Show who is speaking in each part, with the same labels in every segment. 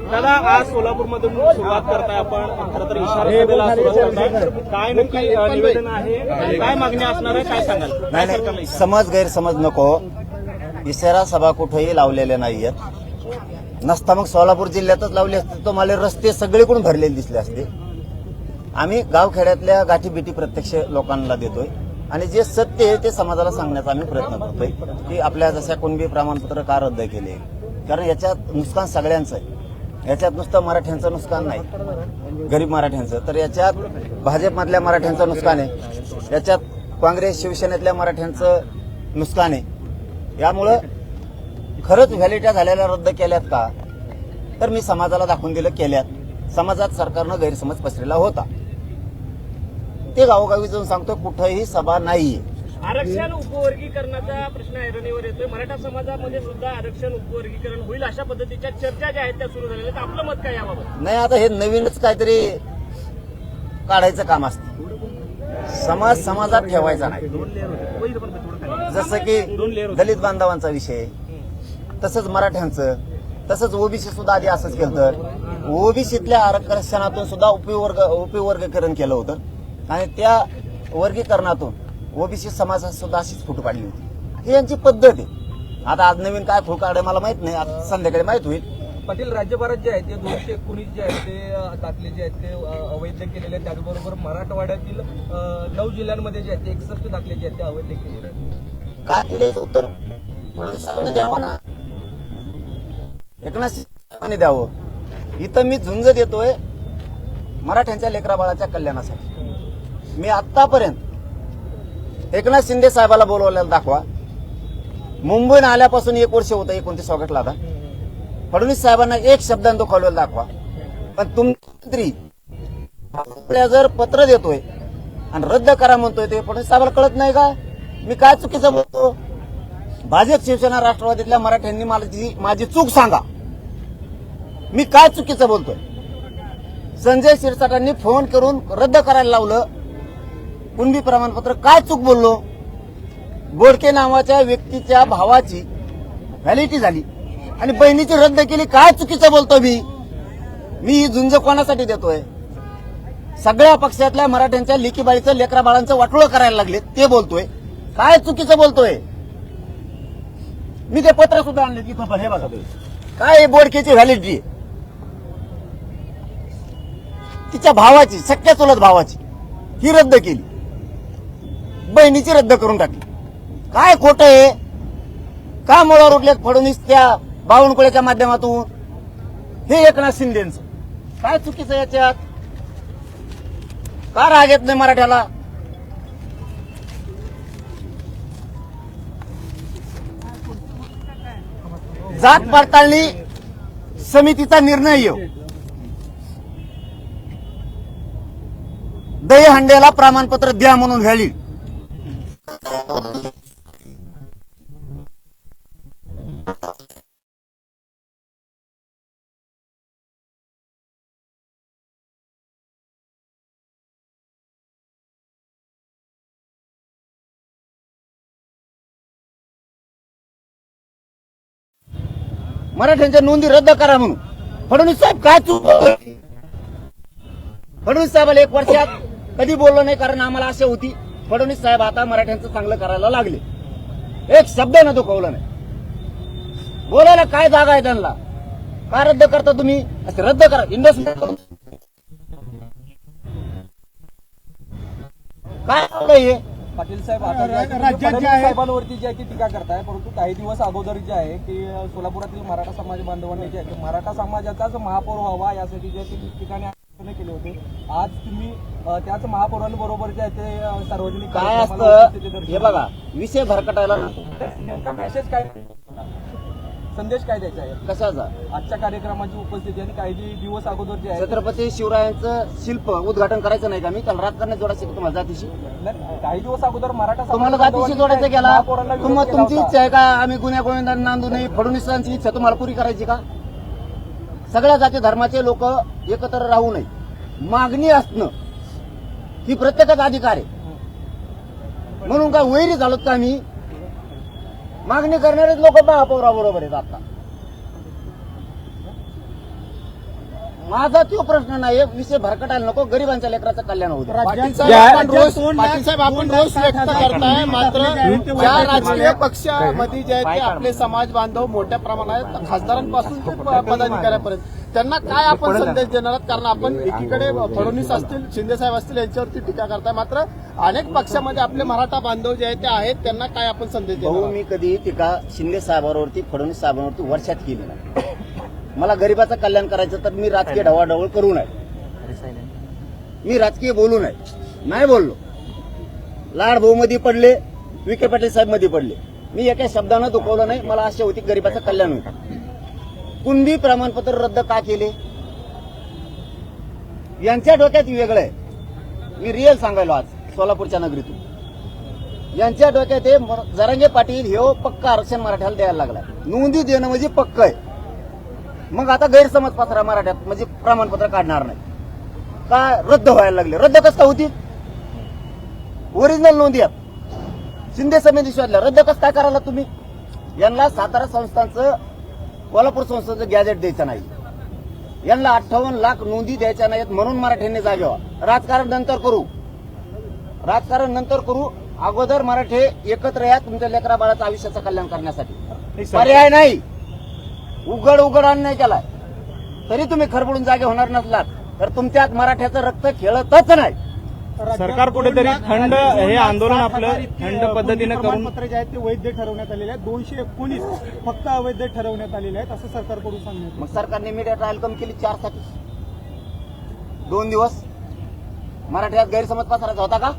Speaker 1: दादा, आज सोलापूरमधून सुरुवात करताय आपण. खरं तर इशारा सभेला सुरुवात करताय. काय नक्की निवेदन आहे, काय मागणी असणार आहे, काय सांगाल?
Speaker 2: नाही, समज गैरसमज नको. इशारा सभा कुठेही लावलेल्या नाहीयेत. नसता मग सोलापूर जिल्ह्यातच लावले असते तर मला रस्ते सगळीकडून भरलेले दिसले असते. आम्ही गावखेड्यातल्या गाठीबिटी प्रत्यक्ष लोकांना देतोय आणि जे सत्य आहे ते समाजाला सांगण्याचा आम्ही प्रयत्न करतोय की आपल्या जशा कुणबी प्रमाणपत्र का रद्द केले, कारण याच्यात नुकसान सगळ्यांचं आहे. याच्यात नुसतं मराठ्यांचं नुकसान नाही, गरीब मराठ्यांचं, तर याच्यात भाजपमधल्या मराठ्यांचं नुकसान आहे, याच्यात काँग्रेस शिवसेनेतल्या मराठ्यांचं नुकसान आहे. यामुळं खरंच व्हॅलिट्या झालेल्या रद्द केल्यात का, तर मी समाजाला दाखवून दिलं केल्यात. समाजात सरकारनं गैरसमज पसरलेला होता, ते गावोगावी जाऊन सांगतोय कुठेही सभा नाहीये.
Speaker 1: आरक्षण उपवर्गीकरणाचा प्रश्न ऐरणीवर येतोय. मराठा समाजामध्ये सुद्धा आरक्षण उपवर्गीकरण होईल अशा पद्धतीच्या चर्चा ज्या आहेत त्या सुरू झालेल्या आहेत. आपलं मत काय याबाबत?
Speaker 2: नाही, आता हे नवीनच काहीतरी काढायचं काम असतं. समाज समाजात ठेवायचा नाही. जसं की दलित बांधवांचा विषय, तसंच मराठ्यांचं, तसंच ओबीसी सुद्धा आधी असंच केलं. तर ओबीसीतल्या आरक्षणातून सुद्धा उपवर्गीकरण केलं होतं आणि त्या वर्गीकरणातून ओबीसी समाजात सुद्धा अशीच फूट पाडली होती. ही यांची पद्धत आहे. आता आज नवीन काय फूट काढे मला माहित नाही, आज संध्याकाळी माहित होईल.
Speaker 3: पाटील, राज्यभरात जे आहेत ते 219 जे आहेत ते दाखले जे आहेत ते अवैध केलेले आहेत. त्याचबरोबर मराठवाड्यातील 9 जिल्ह्यांमध्ये जे आहेत ते 61 दाखले जे आहेत ते अवैध केलेले आहेत.
Speaker 2: काय केले उत्तर द्यावं ना, एकनाथ शिंदेने द्यावं. इथं मी झुंज देतोय मराठ्यांच्या लेकराबाळाच्या कल्याणासाठी. मी आतापर्यंत एकनाथ शिंदे साहेबाला बोलवलेला दाखवा. मुंबईत आल्यापासून 1 वर्ष होतं, 29 ऑगस्टला. आता फडणवीस साहेबांना एक शब्दांत दुखावलेला दाखवा. पण तुमची जर पत्र देतोय आणि रद्द करा म्हणतोय ते फडणवीस साहेबाला कळत नाही का? मी काय चुकीचं बोलतो? भाजप शिवसेना राष्ट्रवादीतल्या मराठ्यांनी माझी चूक सांगा, मी काय चुकीचं बोलतोय? संजय शिरसाटांनी फोन करून रद्द करायला लावलं, कुणबी प्रमाणपत्र, काय चूक बोललो? बोडके नावाच्या व्यक्तीच्या भावाची व्हॅलिडिटी झाली आणि बहिणीची रद्द केली, काय चुकीचं बोलतो मी? ही झुंज कोणासाठी देतोय? सगळ्या पक्षातल्या मराठ्यांच्या लेकीबाळीचं लेकरा बाळांचं वाटोळं करायला लागले ते बोलतोय, काय चुकीचं बोलतोय? मी ते पत्र सुद्धा आणले की हे बघा काय बोडकेची व्हॅलिडिटी, तिच्या भावाची, सख्या चुलत भावाची, ही रद्द केली, बहिणीची रद्द करून टाकली. काय खोटं आहे? का मुळावर उठलेत फडणवीस त्या बावनकुळेच्या माध्यमातून? हे एकनाथ शिंदेचं काय चुकीचं याच्यात? का राग येत नाही मराठ्याला? जात पडताळणी समितीचा निर्णय येऊ, दहीहंडेला प्रमाणपत्र द्या म्हणून व्हॅलिड. मराठ्यांच्या नोंदी रद्द करा म्हणून फडणवीस साहेब काय चूक? फडणवीस साहेबाला 1 वर्षात कधी बोललो नाही, कारण आम्हाला आशा होती फडणवीस साहेब आता मराठ्यांचं चांगलं करायला लागले. एक शब्द न दुखवलं नाही. बोलायला काय जागा आहे त्यांना? का रद्द करता तुम्ही? असं रद्द करा. इन्व्हेस्टमेंट काय हे?
Speaker 3: पाटील साहेब, आता साहेबांवरती जी आहे ती टीका करताय, परंतु काही दिवस अगोदर जे आहे की सोलापुरातील मराठा समाज बांधवांनी जे आहे मराठा समाजाचाच महापौर व्हावा यासाठी जे ठिकाणी केले होते. आज तुम्ही त्याच महापौरांबरोबर जे आहे ते सार्वजनिक
Speaker 2: काय असतं हे बघा, विषय भरकटायला
Speaker 3: नेमका मेसेज काय, संदेश काय द्यायचा आहे
Speaker 2: कशाचा?
Speaker 3: आजच्या कार्यक्रमाची उपस्थिती आणि काही दिवस अगोदर जे आहे
Speaker 2: छत्रपती शिवरायांचं शिल्प उद्घाटन करायचं नाही का? मी त्याला राजकारणात जोडायचं तुम्हाला जातीशी?
Speaker 3: काही दिवस अगोदर मराठा
Speaker 2: तुम्हाला जातीशी जोडायचं गेला, तुमची इच्छा आहे का आम्ही गुन्ह्या गोविंदांना नांदू नये? फडणवीसांची इच्छा तुम्हाला पुरी करायची का? सगळ्या जाती धर्माचे लोक एकत्र राहू नये, मागणी असणं ही प्रत्येकाचा अधिकार आहे. म्हणून काय वैरी झालो का आम्ही? मागणी करणारेच लोक महापौराबरोबर आहेत. आता माझा तो प्रश्न नाही, विषय भरकटायला नको, गरिबांच्या लेकराचं कल्याण होतं.
Speaker 4: पाटील साहेब, आपण रोष व्यक्त करताय, मात्र ज्या राजकीय पक्षामध्ये जे आहेत ते आपले समाज बांधव मोठ्या प्रमाणात खासदारांपासून ते पदाधिकाऱ्यापर्यंत त्यांना काय आपण संदेश देणार आहात? कारण आपण एकीकडे फडणवीस असतील, शिंदे साहेब असतील यांच्यावरती टीका करताय, मात्र अनेक पक्षामध्ये आपले मराठा बांधव जे आहेत ते आहेत, त्यांना काय आपण संदेश देणार
Speaker 2: भाऊ,
Speaker 4: आहात?
Speaker 2: मी कधी टीका शिंदे साहेबांवरती, फडणवीस साहेबांवरती वर्षात केली नाही. मला गरिबाचं कल्याण करायचं तर मी राजकीय ढवळाढवळ करू नये, मी राजकीय बोलू नये, नाही बोललो. लाड भाऊ मध्ये पडले, विखे पाटील साहेब मध्ये पडले, मी एका शब्दानं दुखवलं नाही. मला आशा होती गरिबाचं कल्याण होईल. कुणबी प्रमाणपत्र रद्द का केले यांच्या डोक्यात वेगळं आहे. मी रिअल सांगायलो आज सोलापूरच्या नगरीतून. यांच्या डोक्यात हे जरांगे पाटील हे पक्का आरक्षण मराठ्याला द्यायला लागलाय. नोंदी देणं म्हणजे पक्क आहे. मग आता गैरसमज पसरा मराठ्यात, म्हणजे प्रमाणपत्र काढणार नाही का, रद्द व्हायला लागले. रद्द कसं होतील? ओरिजिनल नोंदी आहेत शिंदे समिती शोधल्या, रद्द कसं काय करायला तुम्ही? यांना सातारा संस्थांचं, कोल्हापूर संस्थांचं गॅजेट द्यायचं नाही, यांना 58 लाख नोंदी द्यायच्या नाहीत, म्हणून मराठ्यांनी जागे व्हा. राजकारण नंतर करू, राजकारण नंतर करू. अगोदर मराठे एकत्र या तुमच्या लेकरा बाळाचं आयुष्याचं कल्याण करण्यासाठी. पर्याय नाही. उघड अन्याय केलाय तरी तुम्ही खरबडून जागे होणार नसलात तर तुमच्यात मराठ्याचं रक्त खेळतच नाही.
Speaker 5: सरकार कुठेतरी थंड हे आंदोलन आपलं थंड पद्धतीने करून
Speaker 6: प्रमाणपत्र जे आहेत ते वैध ठरवण्यात आलेले आहेत. 219 फक्त अवैध ठरवण्यात आलेले आहेत असं सरकारकडून सांगण्यात.
Speaker 2: मग सरकारने मीडिया ट्रायल कमी केली 4 साठी. 2 दिवस मराठ्यात गैरसमज पसरायचा होता का?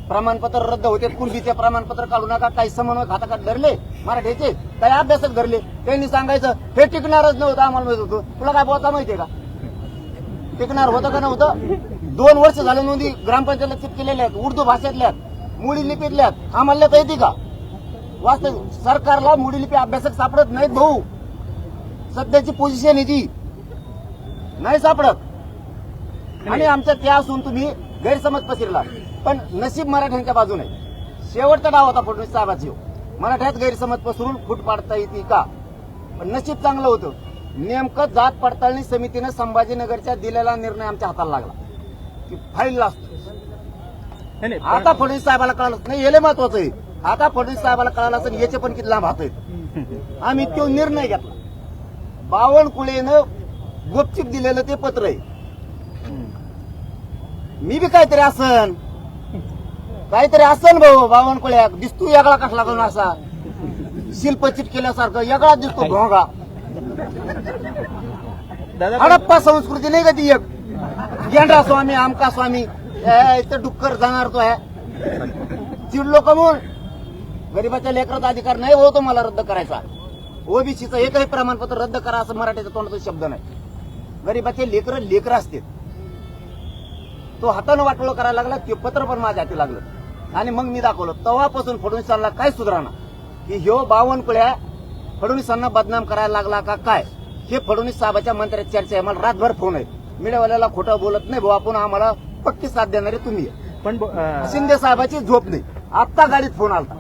Speaker 2: प्रमाणपत्र रद्द होते, कुणबीचे प्रमाणपत्र काढू नका. काही समन्वय खात्यात धरले मराठ्याचे, काही अभ्यासक धरले. त्यांनी सांगायचं हे टिकणारच नव्हतं, आम्हाला माहित होतं. तुला काय बोलता माहितीये का? टिकणार होतं का नव्हतं? 2 वर्ष झालं नोंदी ग्रामपंचायतला चिपकेलेल्या आहेत, उर्दू भाषेतल्या, मोडी लिपीतल्या. आम्हाला तर येते का? वास्तव सरकारला मोडी लिपी अभ्यासक सापडत नाहीत भाऊ. सध्याची पोझिशन आहे ती, नाही सापडत. आणि आमच्या त्या असून तुम्ही गैरसमज पसरला. पण नशीब मराठ्यांच्या बाजूने. शेवटचा डाव होता फडणवीस साहेबाची, मराठ्यात गैरसमज पसरून फूट पाडता येते का? पण नशीब चांगलं होतं. नेमकं जात पडताळणी समितीनं संभाजीनगरच्या दिलेला निर्णय आमच्या हाताला लागला की फाईल असतो. आता फडणवीस साहेबाला कळालं नाही, हे लय महत्वाचं आहे. आता फडणवीस साहेबाला कळालं असेल याचे पण किती लांब हात आहेत. आम्ही तो निर्णय घेतला. बावनकुळेनं गुपचूप दिलेलं ते पत्र आहे. मी बी काहीतरी असन भाऊ. बावनकुळ्या दिसतो वेगळा कसला करून असा शिल्प चिटकेल्यासारखं वेगळा दिसतो भोंगा. हडप्पा संस्कृती नाही का ती? एक गेंडा स्वामी, आमका स्वामी, इथं डुक्कर जाणार तो आहे. चिडलो कमून. गरीबाच्या लेकराचा अधिकार नाही हो तुम्हाला रद्द करायचा. ओबीसीचं एकही प्रमाणपत्र रद्द करा असं मराठीचा तोंडाचा शब्द नाही. गरीबाचे लेकर असते. तो हातानं वाटोळं करायला लागला, ते पत्र पण माझ्या हाती लागलं. आणि मग मी दाखवलं. तेव्हापासून फडणवीसांना काय सुधारणा की ह्यो बावनकुळ्या फडणवीसांना बदनाम करायला लागला का काय, हे फडणवीस साहेबाच्या मंत्र्याची चर्चा आहे. मला रातभर फोन आहे. मीडियावाल्याला खोटं बोलत नाही भाऊ, आपण आम्हाला पक्की साथ देणारे तुम्ही.
Speaker 5: पण
Speaker 2: शिंदे साहेबाची झोप नाही. आत्ता गाडीत फोन आलता.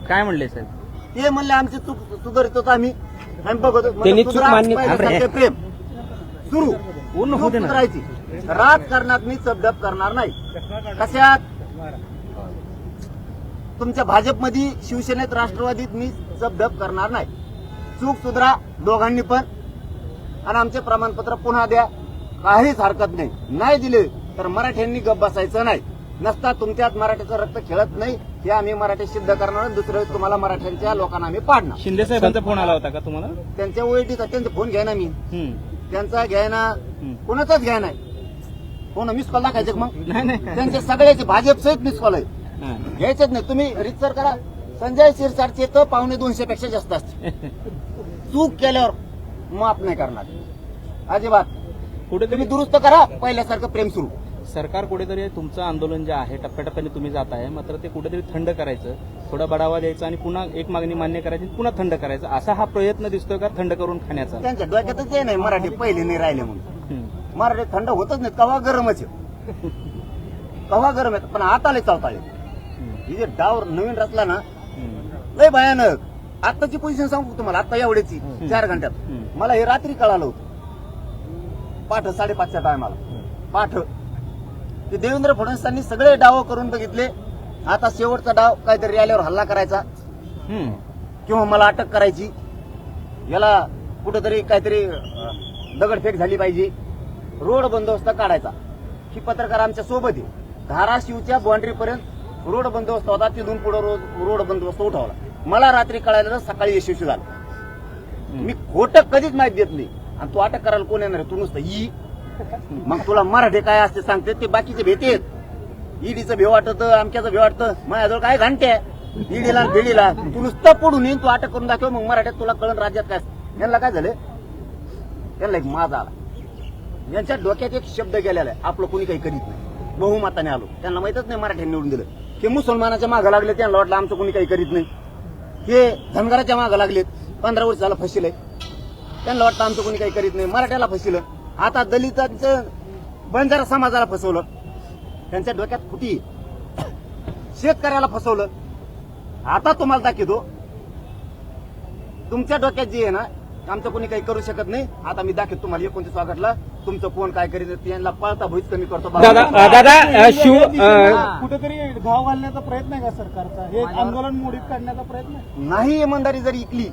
Speaker 5: काय म्हणले साहेब?
Speaker 2: ते म्हणले आमची चूक सुधारित होतो आम्ही बघतो.
Speaker 5: त्यांनी चूक मान्य
Speaker 2: पहिल्यासारखे प्रेम सुरू सुधारायची. राजकारणात मी चपडप करणार नाही. कशात? तुमच्या भाजपमध्ये, शिवसेनेत, राष्ट्रवादीत मी चपडप करणार नाही. चूक सुधारा दोघांनी पण, आणि आमचे प्रमाणपत्र पुन्हा द्या. काहीच हरकत नाही. नाही दिले तर मराठ्यांनी गप बसायचं नाही. नसता तुमच्यात मराठ्याचं रक्त खेळत नाही हे आम्ही मराठी सिद्ध करणार. दुसरं तुम्हाला मराठ्यांच्या लोकांना आम्ही पाडणार.
Speaker 5: शिंदे साहेबांचा फोन आला होता का तुम्हाला?
Speaker 2: त्यांच्या ओळखीचा त्यांचा फोन घ्या ना मी. त्यांचा घ्या ना, कोणाचाच घ्या नाही. कोण मिस कॉल दाखायचे मग?
Speaker 5: नाही.
Speaker 2: त्यांचे सगळ्याचे भाजप सहित मिस कॉल आहे. घ्यायचेच नाही. तुम्ही रितसर करा. संजय शिरसाटचे तर 250 पेक्षा जास्त असते. चूक केल्यावर माफ नाही करणार अजिबात. तुम्ही दुरुस्त करा. पहिल्यासारखं प्रेम सुरू.
Speaker 5: सरकार कुठेतरी तुमचं आंदोलन जे आहे टप्प्याटप्प्याने तुम्ही जात आहे, मात्र ते कुठेतरी थंड करायचं, थोडा बढावा द्यायचा आणि पुन्हा एक मागणी मान्य करायची, पुन्हा थंड करायचं, असा हा प्रयत्न दिसतोय का थंड करून खाण्याचा?
Speaker 2: त्यांच्या डोक्यातच हे नाही मराठी पहिले नाही राहिले म्हणून. मराठी थंड होतच नाही. कवा गरमच आहे, कवा गरम आहे. पण आता लय चावताळे. ही जे डाव नवीन रचला ना लय भयानक. आताची पोझिशन सांगू तुम्हाला, आता एवढ्याची 4 घंट्यात. मला हे रात्री कळालं होतं. पाठ 5:30च्या टायमाला पाठ ते देवेंद्र फडणवीसांनी सगळे डाव करून बघितले. आता शेवटचा डाव काहीतरी रॅलीवर हल्ला करायचा किंवा मला अटक करायची, याला कुठेतरी काहीतरी दगडफेक झाली पाहिजे, रोड बंदोबस्त काढायचा. ही पत्रकार आमच्या सोबत आहे. धाराशिवच्या बाउंड्री पर्यंत रोड बंदोबस्त होता, तिथून पुढे रोड बंदोबस्त उठवला. मला रात्री कळायला सकाळी यशस्वी झालं. मी खोटं कधीच माहिती देत नाही. आणि तू अटक करायला कोण येणार आहे? तू नुसतं ई मग तुला मराठी काय असते सांगते ते बाकीचे भेटेत. ईडीचं भेव वाटतं, आमच्याचं भेव वाटतं. माझ्याजवळ काय घंटे ईडीला भेडीला तू नुसतं पडून येईन, तू अटक करून दाखव, मग मराठ्यात तुला कळण राज्यात काय. यांना काय झालं, त्यांना एक माज आला. यांच्या डोक्यात एक शब्द गेलेला आहे, आपलं कोणी काही करीत नाही. बहुमताने आलो, त्यांना माहितच नाही मराठ्यांनी निवडून दिलं. हे मुसलमानाच्या मागं लागले, त्यांना वाटलं आमचं कोणी काही करीत नाही. हे धनगराच्या मागं लागलेत, 15 वर्ष झालं फसिलंय, त्यांना वाटतं आमचं कोणी काही करीत नाही. मराठ्याला फसिलं, आता दलितांचं बंजारा समाजाला फसवलं. त्यांच्या डोक्यात खुटी, शेतकऱ्याला फसवलं. आता तुम्हाला दाखवतो, तुमच्या डोक्यात जे आहे ना आमचं कोणी काही करू शकत नाही. आता मी दाखवतो तुम्हाला 29 ऑगस्टला तुमचं कोण काय करीत त्यांना पळता भुईच कमी करतो.
Speaker 6: कुठेतरी घाव घालण्याचा प्रयत्न आहे का सरकारचा? हे आंदोलन मोडीत काढण्याचा प्रयत्न आहे?
Speaker 2: नाही, इमानदारी जर इकली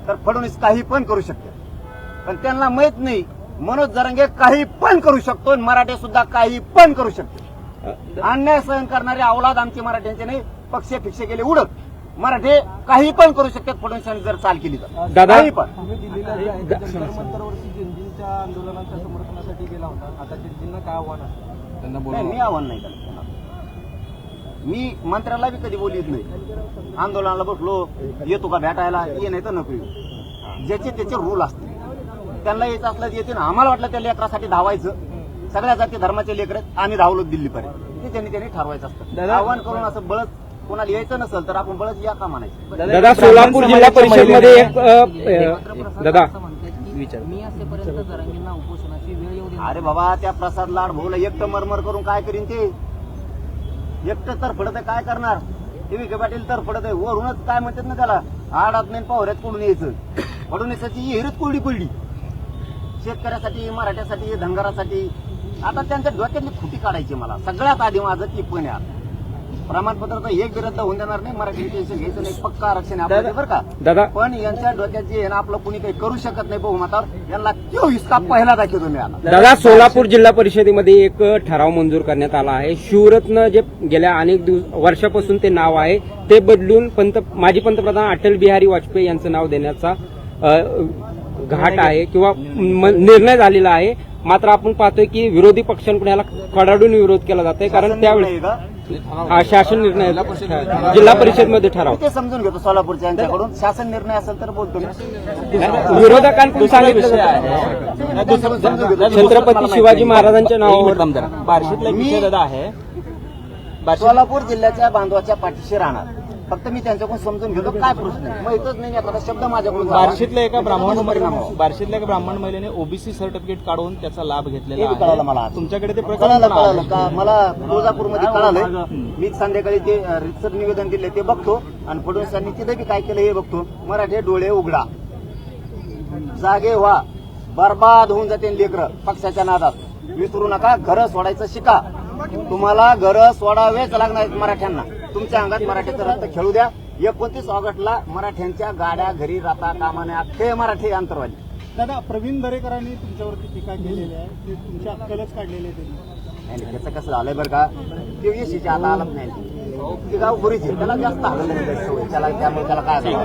Speaker 2: तर फडणवीस काही पण करू शकते. पण त्यांना माहित नाही मनोज जरांगे काही पण करू शकतो, मराठे सुद्धा काही पण करू शकतो. अन्याय सहन करणारे अवलाद आमचे मराठ्यांचे नाही. पक्ष फिक्ष गेले उडत, मराठे काही पण करू शकतात फडणवीसांनी जर चाल केली तर. काही पण.
Speaker 3: तुम्ही दिल्लीला जे आहे ते जंतर मंतरवरती जिंजींच्या आंदोलनाच्या समर्थनासाठी गेला होता. आता जिंजींना काय आव्हान आहे? त्यांना
Speaker 2: नाही, मी आव्हान नाही करत. मी मंत्र्याला बी कधी बोलित नाही. आंदोलनाला बसलो, येतो का भेटायला, ये नाही तर नको येऊ. ज्याचे त्याचे रूल असते, त्यांना यायचं असलं येते ना. आम्हाला वाटलं त्या लेकरासाठी धावायचं, सगळ्या जाती धर्माचे लेकर आम्ही धावलो दिल्लीपर्यंत, ते त्यांनी धारवायचं असतं. आव्हान करून असं बळच कोणाला यायचं नसेल तर आपण बळच या का म्हणायचं.
Speaker 7: दादा, सोलापूर जिल्हा परिषदमध्ये एक दादा
Speaker 8: मी असेपर्यंत जरांगींना उपोषणाची वेळ येऊ देणार.
Speaker 2: अरे बाबा, त्या प्रसाद लाड भाऊला एकटं मरमर करून काय करीन ते? एकटं तर पडत आहे, काय करणार? विखे पाटील तर पडत आहे, वरूनच काय म्हणतात ना त्याला, आडात नाही पावऱ्यात कोडून यायचं. फडणवीसाची हिरीत कोरडी पडली शेतकऱ्यासाठी, मराठ्यासाठी, धनगरासाठी. आता त्यांच्या डोक्यातली खुटी काढायची. मला सगळ्यात आधी माझं टिप्पणी आहे, प्रमाणपत्र तर एक विरुद्ध होऊन देणार नाही, मराठी टेन्शन घ्यायचं नाही, पक्का आरक्षण आहे आपलं, बरं का
Speaker 7: दादा.
Speaker 2: पण यांच्या डोक्यात जे आहे ना, आपलं कुणी काही करू शकत नाही बहुमतावर, यांना क्यों हिसका पहिला दाखवतो मी आता.
Speaker 7: दादा, सोलापूर जिल्हा परिषदेमध्ये एक ठराव मंजूर करण्यात आला आहे. शिवरत्न जे गेल्या अनेक वर्षापासून ते नाव आहे ते बदलून माजी पंतप्रधान अटल बिहारी वाजपेयी यांचं नाव देण्याचा घाट आहे किंवा निर्णय झालेला आहे. मात्र आपण पाहतोय की विरोधी पक्षांकडून याला कडाडून विरोध केला जातोय, कारण त्यावेळी शासन निर्णय जिल्हा परिषदमध्ये ठराव
Speaker 2: ते समजून घेतो सोलापूरच्या यांच्याकडून. शासन निर्णय असेल तर बोलतो.
Speaker 7: विरोधकांकडून सांगितलं छत्रपती शिवाजी महाराजांच्या नावावर
Speaker 5: बार्शीतला विषय दादा आहे.
Speaker 2: सोलापूर जिल्ह्याच्या बांधवाच्या पाठीशी राहणार. फक्त मी त्यांच्याकडून समजून घेतो काय प्रश्न आहे. माहितच नाही एखादा शब्द माझ्याकडून.
Speaker 5: बार्शीतल्या एका ब्राह्मण महिलेने ओबीसी सर्टिफिकेट काढून त्याचा लाभ घेतलेला
Speaker 2: हे कळालं मला.
Speaker 5: आहे. तुमच्याकडे ते
Speaker 2: कळालं
Speaker 5: प्रकरण
Speaker 2: का? मला तुळजापूरमध्ये कळालं. मी संध्याकाळी ते रितसर निवेदन दिले ते बघतो, आणि फडणवीसांनी तिथे बी काय केलं हे बघतो. मराठे डोळे उघडा, जागे व्हा, बर्बाद होऊन जाते लेकरं पक्षाच्या नादात. विसरू नका, घरं सोडायचं शिका. तुम्हाला घरं सोडावेच लागणार आहेत मराठ्यांना. तुमच्या अंगात मराठ्याचं रक्त खेळू द्या. 29 ऑगस्टला मराठ्यांच्या गाड्या घरी राहता कामा नये. अख्खे मराठी अंतरवाली.
Speaker 6: दादा, प्रवीण दरेकरांनी तुमच्यावरती टीका केलेली आहे, ते तुमची अक्कलच काढलेली आहे त्यांनी.
Speaker 2: आणि त्याचं कसं झालंय बरं का, ते येशीच्या आता आलत नाही. ती गाव गुरीची, त्याला जास्त हलवलं त्याला, त्यामुळे त्याला काय झालं.